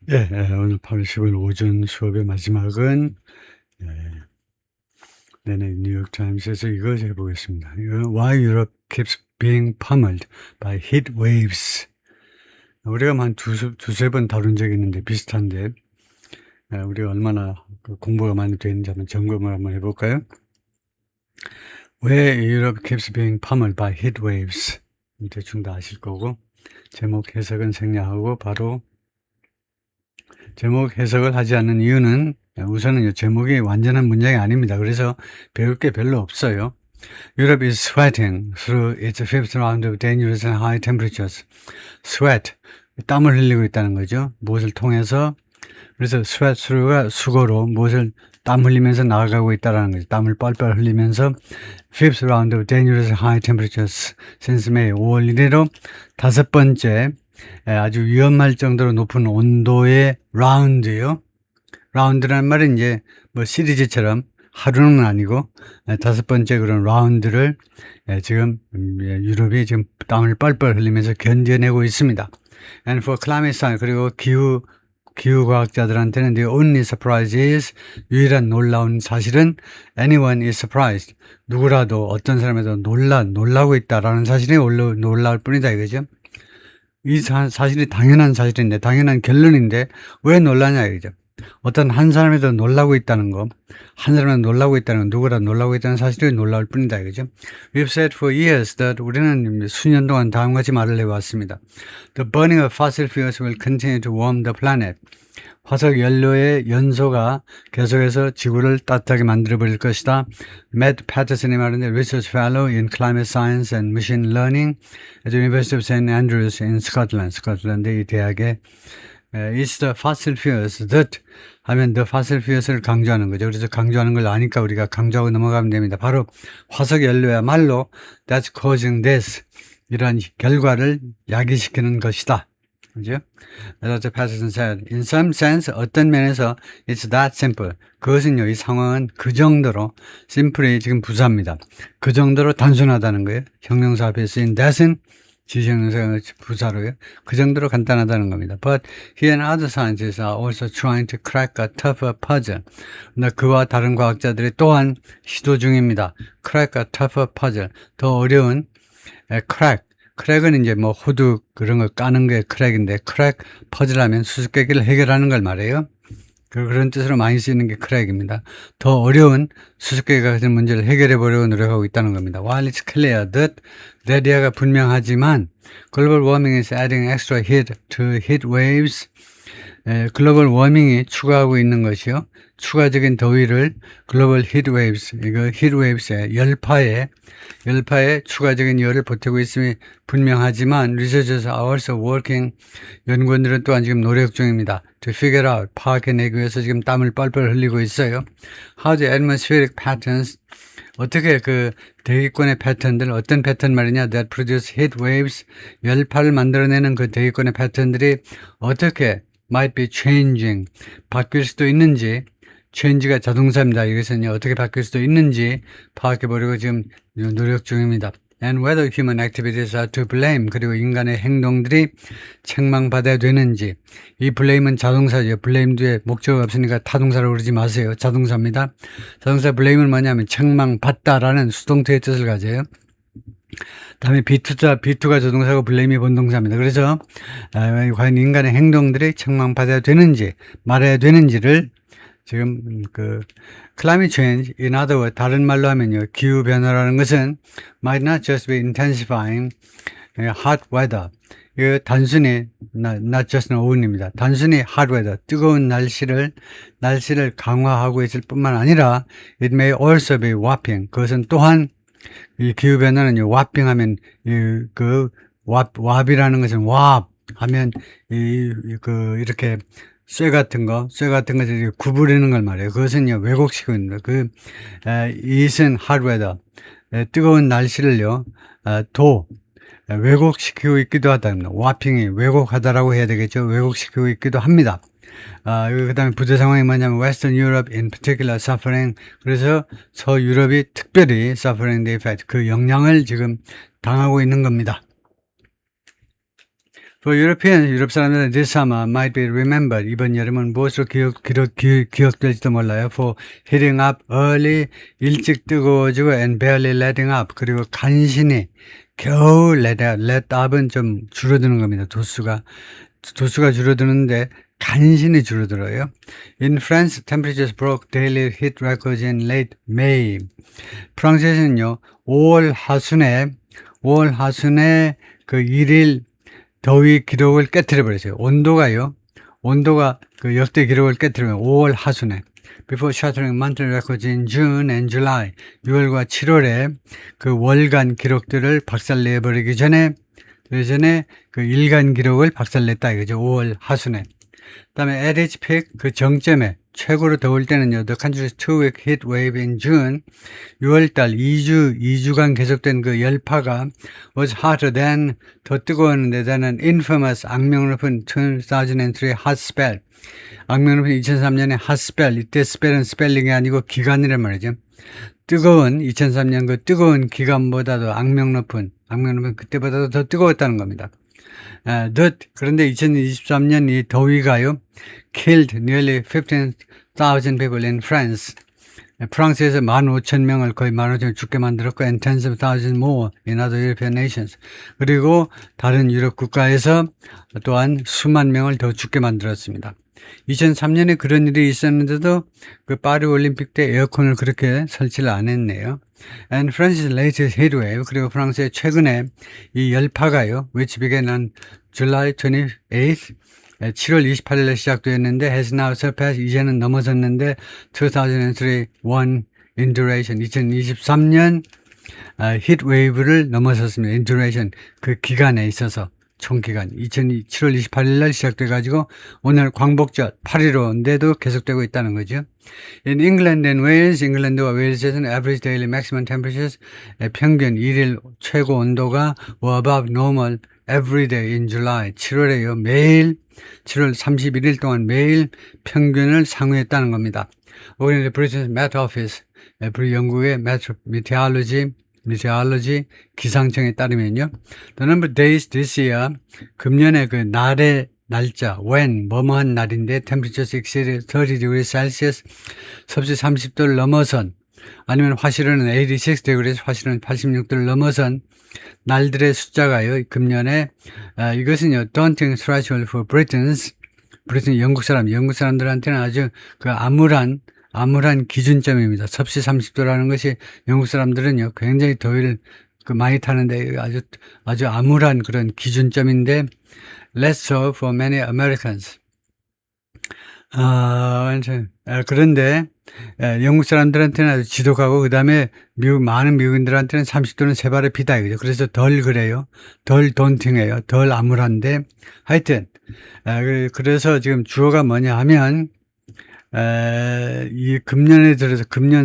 오늘 8월 10일 오전 수업의 마지막은 내내 뉴욕타임스에서 이거 해보겠습니다. Why Europe keeps being pummeled by heat waves. 우리가 한 두세 번 다룬 적이 있는데 비슷한데 우리가 얼마나 공부가 많이 되는지 한번 점검을 한번 해볼까요? 왜 Europe keeps being pummeled by heat waves? 대충 다 아실 거고 제목 해석은 생략하고 바로 제목 해석을 하지 않는 이유는 우선은 제목이 완전한 문장이 아닙니다. 그래서 배울 게 별로 없어요. Europe is sweating through its fifth round of dangerous and high temperatures. Sweat, 땀을 흘리고 있다는 거죠. 무엇을 통해서? 그래서 sweat through가 수거로 무엇을 땀 흘리면서 나아가고 있다는 거죠. 땀을 뻘뻘 흘리면서 fifth round of dangerous and high temperatures since May 5월 이래로 다섯 번째 아주 위험할 정도로 높은 온도의 라운드요. 라운드라는 말은 이제 뭐 시리즈처럼 하루는 아니고 다섯 번째 그런 라운드를 지금 유럽이 지금 땀을 뻘뻘 흘리면서 견뎌내고 있습니다. And for climate science, 그리고 기후과학자들한테는 the only surprise is, 유일한 놀라운 사실은 anyone is surprised. 누구라도 어떤 사람에도 놀라고 있다라는 사실이 놀라울 뿐이다 이거죠. 이 사실이 당연한 사실인데, 당연한 결론인데 왜 놀라냐 이거죠. 어떤 한 사람에도 놀라고 있다는 거, 한 사람은 놀라고 있다는 거, 누구라 놀라고 있다는 사실이 놀라울 뿐이다 이거죠. We've said for years that 우리는 수년 동안 다음과 같이 말을 해왔습니다. The burning of fossil fuels will continue to warm the planet. 화석 연료의 연소가 계속해서 지구를 따뜻하게 만들어버릴 것이다. Matt Patterson이 말하는데 Research Fellow in Climate Science and Machine Learning at the University of St. Andrews in Scotland. 스코틀랜드 이 대학에 It's the fossil fuels that 하면 the fossil fuels을 강조하는 거죠. 그래서 강조하는 걸 아니까 우리가 강조하고 넘어가면 됩니다. 바로 화석 연료야말로 that's causing this 이러한 결과를 야기시키는 것이다. 그죠? As Patterson said, in some sense, 어떤 면에서 it's that simple. 그것은요, 이 상황은 그 정도로 simply 지금 부사입니다. 그 정도로 단순하다는 거예요. 형용사 앞에 쓰인 that은 지시형용사 부사로요. 그 정도로 간단하다는 겁니다. But he and other scientists are also trying to crack a tougher puzzle. 그와 다른 과학자들이 또한 시도 중입니다. crack a tougher puzzle. 더 어려운 crack. 크랙은 이제 뭐 호두 그런 거 까는 게 크랙인데 크랙 퍼즐하면 수수께끼를 해결하는 걸 말해요. 그런 뜻으로 많이 쓰이는 게 크랙입니다. 더 어려운 수수께끼 같은 문제를 해결해 보려고 노력하고 있다는 겁니다. While it's clear that 대디아가 분명하지만 global warming is adding extra heat to heat waves. 글로벌 워밍이 추가하고 있는 것이요. 추가적인 더위를 글로벌 히트웨이브스, 이거 히트웨이브스의 열파에 추가적인 열을 보태고 있음이 분명하지만 researchers are also working, 연구원들은 또한 지금 노력 중입니다. To figure out, 파악해내기 위해서 지금 땀을 뻘뻘 흘리고 있어요. How the atmospheric patterns, 어떻게 그 대기권의 패턴들, 어떤 패턴 말이냐, that produce heat waves, 열파를 만들어내는 그 대기권의 패턴들이 어떻게 might be changing, 바뀔 수도 있는지, change가 자동사입니다. 이것은 어떻게 바뀔 수도 있는지 파악해보려고 지금 노력 중입니다. And whether human activities are to blame, 그리고 인간의 행동들이 책망받아야 되는지. 이 blame은 자동사죠. blame 뒤에 목적어가 없으니까 타동사로 그러지 마세요. 자동사입니다. 자동사 blame은 뭐냐면 책망받다라는 수동태의 뜻을 가져요. 다음에 B2가 자동사고 blame이 본동사입니다. 그래서 과연 인간의 행동들이 책망받아야 되는지 말해야 되는지를 지금 climate change, in other words, 다른 말로 하면요, 기후 변화라는 것은 might not just be intensifying hot weather. 이거 단순히 not just는 어원입니다. 단순히 hot weather, 뜨거운 날씨를 강화하고 있을 뿐만 아니라 it may also be warping. 그것은 또한 이 기후 변화는요, warping 하면 warp이라는 것은 warp 하면 이렇게 쇠 같은 것을 구부리는 걸 말해요. 그것은요, 왜곡시키고 있는 거예요. it은 hot weather, 뜨거운 날씨를요, 왜곡시키고 있기도 하다. warping이 왜곡하다라고 해야 되겠죠. 왜곡시키고 있기도 합니다. 그 다음에 부재 상황이 뭐냐면 Western Europe in particular suffering. 그래서 서유럽이 특별히 suffering the effect, 그 영향을 지금 당하고 있는 겁니다. For Europeans, 유럽 사람들은 this summer might be remembered. 이번 여름은 무엇으로 기억될지도 몰라요. For heating up early, 일찍 뜨거워지고 and barely letting up. 그리고 간신히 겨우 let up은 좀 줄어드는 겁니다. 도수가 줄어드는데 간신히 줄어들어요. In France, temperatures broke daily heat records in late May. 프랑스에서는요, 5월 하순에 그 1일 더위 기록을 깨뜨려 버렸어요. 온도가 그 역대 기록을 깨뜨리면 5월 하순에. Before shattering monthly records in June and July. 6월과 7월에 그 월간 기록들을 박살내버리기 전에 그 일간 기록을 박살냈다 이거죠. 5월 하순에. 그다음에 at its peak 그 정점에 최고로 더울 때는요. The country's 2-week heat wave in June 6월달 2주간 계속된 그 열파가 was hotter than 더 뜨거웠는데 than infamous 악명 높은 2003 hot spell. 악명 높은 2003년의 hot spell. 이때 spell은 스펠링이 아니고 기간이란 말이죠. 뜨거운 2003년 그 뜨거운 기간보다도 악명 높은 그때보다도 더 뜨거웠다는 겁니다. 그런데 2023년 이 더위가요, killed nearly 15,000 people in France. 프랑스에서 15,000명을 거의 15,000명 죽게 만들었고, and tens of thousands more in other European nations. 그리고 다른 유럽 국가에서 또한 수만 명을 더 죽게 만들었습니다. 2003년에 그런 일이 있었는데도 그 파리 올림픽 때 에어컨을 그렇게 설치를 안 했네요. And France's latest heat wave, 그리고 프랑스의 최근에 이 열파가요, which began on July 28th, 7월 28일에 시작되었는데 has now surpassed, 이제는 넘어섰는데 2003 in duration, 2023년 히트 웨이브를 넘어섰습니다. in duration, 그 기간에 있어서 총기간 7월 28일 날 시작돼가지고 오늘 광복절 8.15인데도 계속되고 있다는 거죠. In England and Wales, 잉글랜드와 웨일즈에서는 average daily maximum temperatures, 평균 1일 최고 온도가 were above normal every day in July. 7월에요. 매일 7월 31일 동안 매일 평균을 상회했다는 겁니다. According to the British Met Office, 영국의 meteorology 기상청에 따르면요. The number of days this year, 금년에 그 날의 날짜, when, 뭐뭐한 날인데 temperatures exceeded 30 degrees Celsius, 섭씨 30도를 넘어선, 아니면 화실은 86 degrees, 화실은 86도를 넘어선 날들의 숫자가요, 금년에, 이것은요, daunting threshold for Britons, 영국 사람들한테는 아주 그 암울한 기준점입니다. 섭씨 30도라는 것이 영국 사람들은요, 굉장히 더위를 많이 타는데 아주 암울한 그런 기준점인데, less so for many Americans. 그런데 영국 사람들한테는 아주 지독하고, 그 다음에 많은 미국인들한테는 30도는 세 발의 피다 이거죠. 그래서 덜 그래요. 덜 돈팅해요. 덜 암울한데, 하여튼 그래서 지금 주어가 뭐냐 하면, 이 금년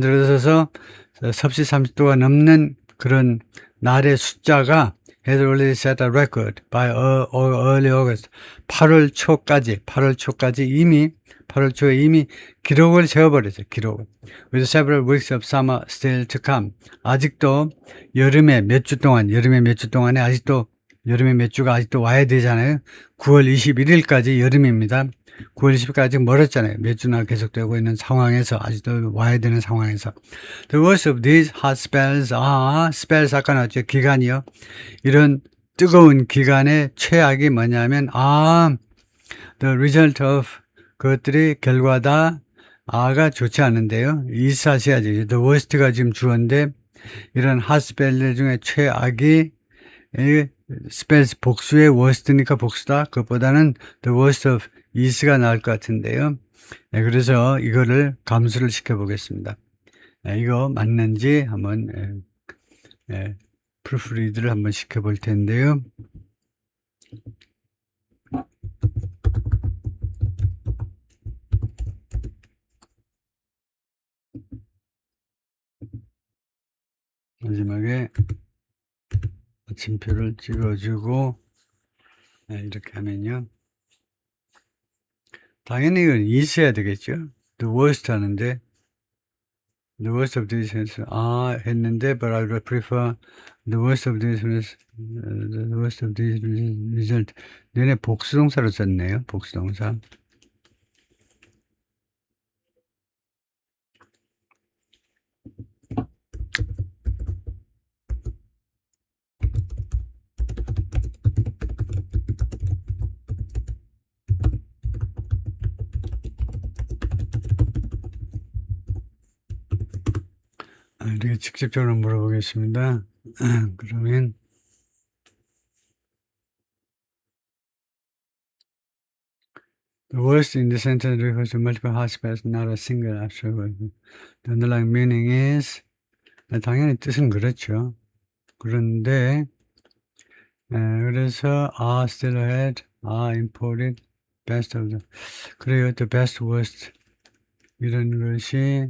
들어서서 섭씨 30도가 넘는 그런 날의 숫자가 has already set a record by early August. 8월 초에 이미 기록을 세워버렸어요. With several weeks of summer still to come. 아직도 여름의 몇 주 동안에 아직도 여름의 몇 주가 아직도 와야 되잖아요. 9월 21일까지 여름입니다. 9월 20일까지 멀었잖아요. 몇 주나 계속되고 있는 상황에서, 아직도 와야 되는 상황에서. The worst of these hot spells are, spells 아까 나왔죠. 기간이요. 이런 뜨거운 기간의 최악이 뭐냐면, the result of, 그것들이 결과다, 가 좋지 않은데요. 이사시야지. The worst가 지금 주어인데, 이런 hot spell 중에 최악이, spells 복수의 worst니까 복수다. 그것보다는 the worst of is가 나을 것 같은데요. 그래서 이거를 감수를 시켜보겠습니다. 이거 맞는지 한번 프루프리드를 한번 시켜볼 텐데요. 마지막에 마침표를 찍어주고 이렇게 하면요. 당연히 이건 있어야 되겠죠. The worst 하는데, the worst of this 했는데, but I would prefer The worst of these result. 얘네 복수동사로 썼네요. 복수동사. 이렇게 직접적으로 물어보겠습니다. 그러면 the worst in the sentence refers to multiple hospitals, not a single actual. The underlying meaning is 당연히 뜻은 그렇죠. 그런데 그래서 are still ahead, are imported, best of the 그래요. the best, worst 이런 것이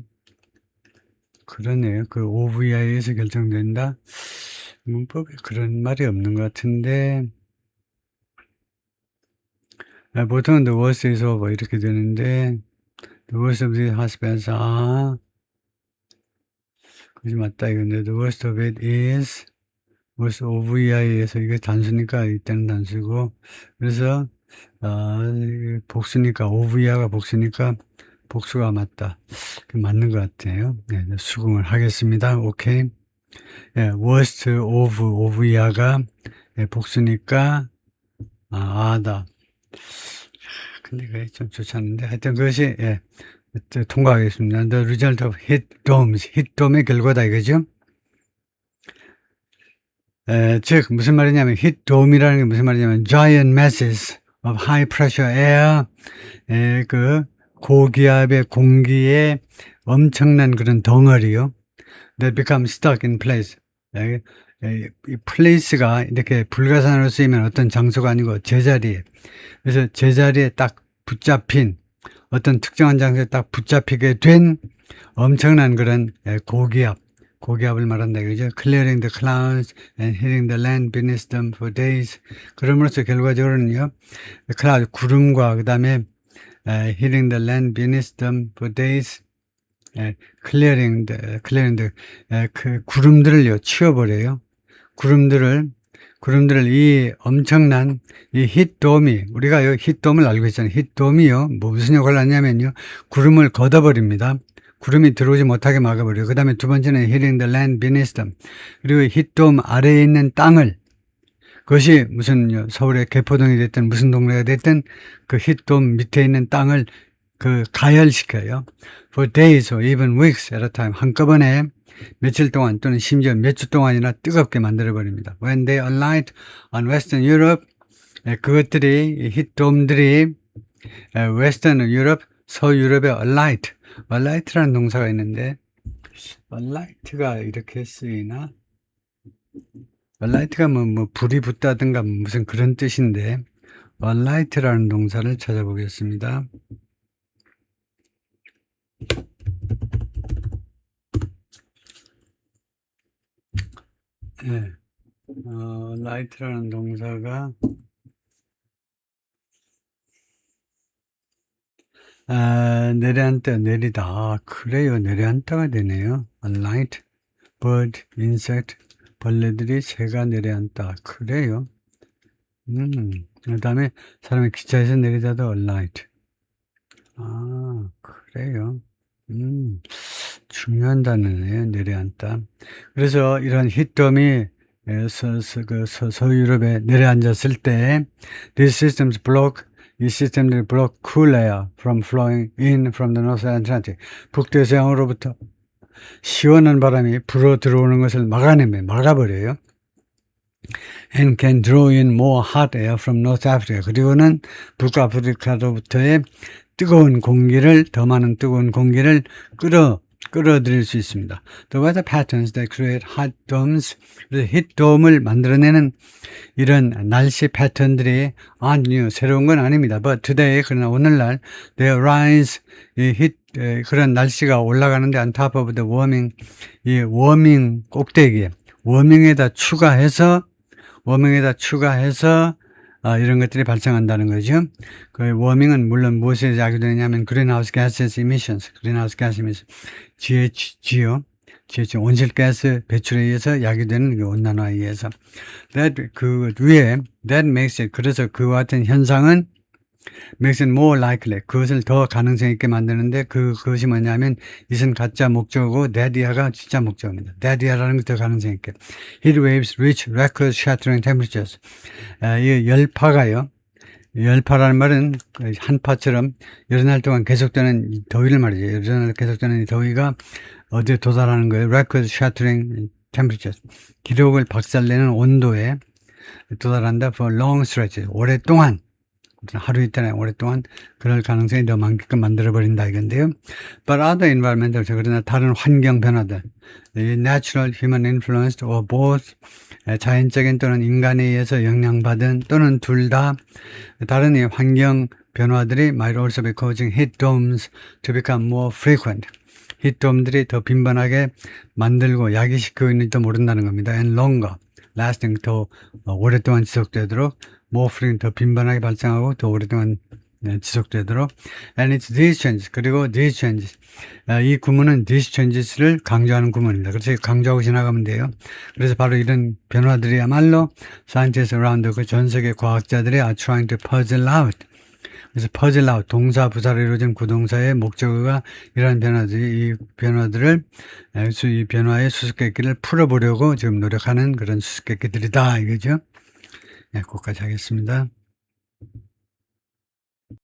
그러네요. 그 OVI에서 결정된다. 문법에 그런 말이 없는 것 같은데 보통은 the worst is over 이렇게 되는데 the worst of the hospitals are 그지 맞다 이건데 the worst of it is worst OVI에서 이게 단수니까 이때는 단수고 그래서 복수니까 OVI가 복수니까 복수가 맞다. 맞는 것 같아요. 네, 수긍을 하겠습니다. 오케이. worst of OVI가 복수니까 아다. 근데 그게 좀 좋지 않은데 하여튼 그것이 통과하겠습니다. The result of hit domes. hit dome의 결과다 이거죠. 즉 무슨 말이냐면 hit dome이라는 게 무슨 말이냐면 giant masses of high pressure air 그 고기압의 공기에 엄청난 그런 덩어리요. That become stuck in place. 이 place가 이렇게 불가산으로 쓰이면 어떤 장소가 아니고 제자리에. 그래서 제자리에 딱 붙잡힌 어떤 특정한 장소에 딱 붙잡히게 된 엄청난 그런 고기압을 말한다 이거죠. Clearing the clouds and hitting the land beneath them for days. 그럼으로써 결과적으로는요. cloud 구름과 그 다음에 hitting the land beneath them for days. clearing the 그 구름들을요 치워버려요. 구름들을 이 엄청난 이 hitdome이 우리가 요 hitdome을 알고 있잖아요. hitdome이요 무슨 역할을 하냐면요 구름을 걷어버립니다. 구름이 들어오지 못하게 막아버려요. 그 다음에 두 번째는 hitting the land beneath them 그리고 hitdome 아래에 있는 땅을 그것이 무슨 서울의 개포동이 됐든 무슨 동네가 됐든 그 hitdome 밑에 있는 땅을 가열시켜요. For days or even weeks at a time. 한꺼번에 며칠 동안 또는 심지어 몇 주 동안이나 뜨겁게 만들어버립니다. When they alight on Western Europe, 그것들이, hitdome들이 Western Europe, 서유럽의 alight라는 동사가 있는데, alight가 이렇게 쓰이나? alight가 뭐 불이 붙다든가 무슨 그런 뜻인데, alight라는 동사를 찾아보겠습니다. light라는 동사가 내려앉다, 내리다. 그래요. 내려앉다가 되네요. alight, bird, insect, 벌레들이 새가 내려앉다. 그래요. 그 다음에 사람이 기차에서 내리다도 alight. 그래요. 중요한 단어네요. 내려앉다. 그래서 이런 hitdom이 서유럽에 내려앉았을 때 these systems block 이 시스템들이 block cool air from flowing in from the North Atlantic 북대서양으로부터 시원한 바람이 불어 들어오는 것을 막아버려요. and can draw in more hot air from North Africa 그리고는 북아프리카로부터의 더 많은 뜨거운 공기를 끌어들일 수 있습니다. The weather patterns that create hot domes, hit dome을 만들어내는 이런 날씨 패턴들이 aren't new, 새로운 건 아닙니다. But today, 그러나 오늘날, they arise, 그런 날씨가 올라가는데 on top of the warming, 이 워밍 꼭대기에, 워밍에다 추가해서 이런 것들이 발생한다는 거죠. 그 워밍은 물론 무엇에 작용되냐면 greenhouse gas emissions, GHG요. 온실가스 배출에 의해서 야기되는 그 온난화에 의해서. 그 위에 that makes it, 그래서 그와 같은 현상은 makes it more likely, 그것을 더 가능성 있게 만드는데 그것이 뭐냐면 이것은 가짜 목적어고 that year가 진짜 목적어입니다. that year라는 게 더 가능성 있게. Heat waves reach record shattering temperatures. 이 열파가요. 열파라는 말은 한파처럼 여러 날 동안 계속되는 더위를 말이죠. 여러 날 계속되는 이 더위가 어디에 도달하는 거예요. record shattering temperatures. 기록을 박살내는 온도에 도달한다 for long stretches. 오랫동안, 하루 이틀에 오랫동안 그럴 가능성이 더 많게끔 만들어버린다 이건데요. But other environmental, 그러나 다른 환경 변화들, natural, human influenced or both, 자연적인 또는 인간에 의해서 영향받은 또는 둘 다 다른 이 환경 변화들이 might also be causing heat domes to become more frequent. 히트돔들이 더 빈번하게 만들고 야기시키고 있는지도 모른다는 겁니다. And longer lasting, 더 오랫동안 지속되도록, more frequent, 더 빈번하게 발생하고 더 오랫동안 지속되도록. And it's these changes, 그리고 these changes. 이 구문은 these changes를 강조하는 구문입니다. 그래서 강조하고 지나가면 돼요. 그래서 바로 이런 변화들이야말로 scientists around, 그 전 세계 과학자들이 are trying to puzzle out. 그래서 puzzle out, 동사 부사로 이루어진 구동사의 목적어가 이러한 이 변화의 수수께끼를 풀어보려고 지금 노력하는 그런 수수께끼들이다 이거죠. 네, 거기까지 하겠습니다.